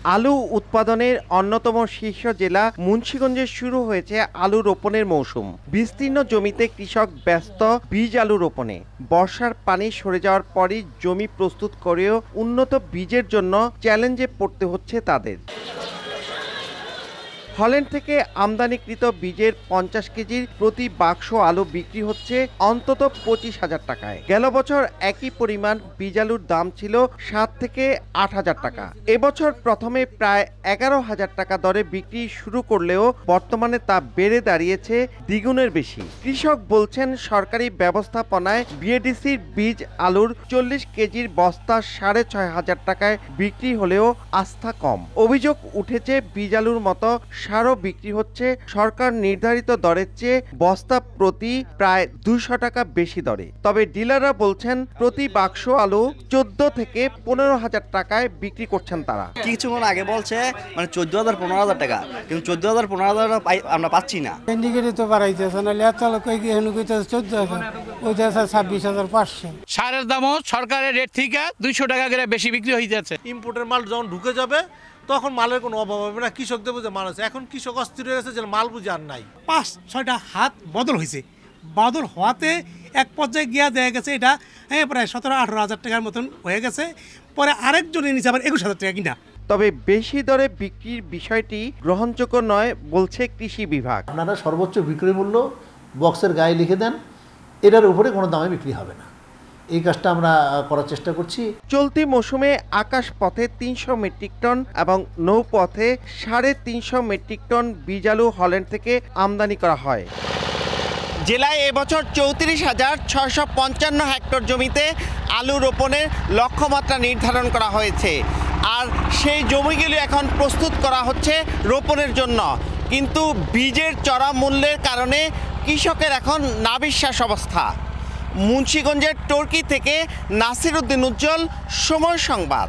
আলু উৎপাদনের অন্যতম শীর্ষ জেলা মুন্সিগঞ্জে শুরু হয়েছে আলু রোপণের মৌসুম। বিস্তীর্ণ জমিতে কৃষক ব্যস্ত বীজ আলু রোপণে। বর্ষার পানি সরে যাওয়ার পরই জমি প্রস্তুত করেও উন্নত বীজের জন্য চ্যালেঞ্জে পড়তে হচ্ছে তাদের। হল্যান্ড থেকে আমদানিকৃত বীজের ৫০ কেজির প্রতি বাক্স আলু বিক্রি হচ্ছে অন্তত ২৫,০০০ টাকায়। গেল বছর একই পরিমাণ বীজ আলুর দাম ছিল ৭ থেকে ৮,০০০ টাকা। এবছর প্রথমে প্রায় ১১,০০০ টাকা দরে বিক্রি শুরু করলেও বর্তমানে তা বেড়ে দাঁড়িয়েছে দ্বিগুণের বেশি। কৃষক বলছেন, সরকারি ব্যবস্থাপনায় বিএডিসির বীজ আলুর ৪০ কেজির বস্তা ৬,৫০০ টাকায় বিক্রি হলেও আস্থা কম। অভিযোগ উঠেছে, বীজ আলুর মতো সারও বিক্রি হচ্ছে সরকার নির্ধারিত দরের চেয়ে বস্তা প্রতি প্রায় ২০০ টাকা বেশি দরে। তবে ডিলাররা বলছেন, প্রতি বাক্স আলু ১৪ থেকে ১৫,০০০ টাকায় বিক্রি করছেন তারা। কিছুক্ষণ আগে বলছে মানে ১৪,০০০ ১৫,০০০ টাকা, কিন্তু ১৪,০০০ ১৫,০০০ আমরা পাচ্ছি না। ইন্ডিকেটর তো বাড়াইতেছে না, এত লোক এখানে কইতেছে ১৪,০০০, ওইটাছে ২৬,৫০০। সারের দামও সরকারের রেট থেকে ২০০ টাকা করে বেশি বিক্রি হয়ে যাচ্ছে। ইম্পোর্টের মাল যখন ঢুকে যাবে তখন মালের কোনো অভাব হবে না, কৃষকদের বুঝে মাল আছে। এখন কৃষক অস্থির হয়ে গেছে যে মাল বুঝে আর নাই। ৫-৬টা হাত বদল হয়েছে, বদল হওয়াতে এক পর্যায়ে গিয়া দেখা গেছে এটা প্রায় ১৭-১৮,০০০ টাকার মতন হয়ে গেছে। পরে আরেকজনের নিচে আবার ২১,০০০ টাকা কিনা। তবে বেশি দরে বিক্রির বিষয়টি গ্রহণযোগ্য নয় বলছে কৃষি বিভাগ। আপনারা সর্বোচ্চ বিক্রয় মূল্য বক্সের গায়ে লিখে দেন, এটার উপরে কোনো দামে বিক্রি হবে না। এই কাজটা আমরা করার চেষ্টা করছি। চলতি মৌসুমে আকাশ পথে ৩০০ মেট্রিক টন এবং নৌপথে ৩৫০ মেট্রিক টন বীজ আলু হল্যান্ড থেকে আমদানি করা হয়। জেলায় এবছর ৩৪,৬৫৫ হেক্টর জমিতে আলু রোপণের লক্ষ্যমাত্রা নির্ধারণ করা হয়েছে। আর সেই জমিগুলি এখন প্রস্তুত করা হচ্ছে রোপণের জন্য। কিন্তু বীজের চড়া মূল্যের কারণে কৃষকের এখন নাবিশ্বাস অবস্থা। মুন্সিগঞ্জের টর্কি থেকে নাসির উদ্দিন উজ্জ্বল, সময় সংবাদ।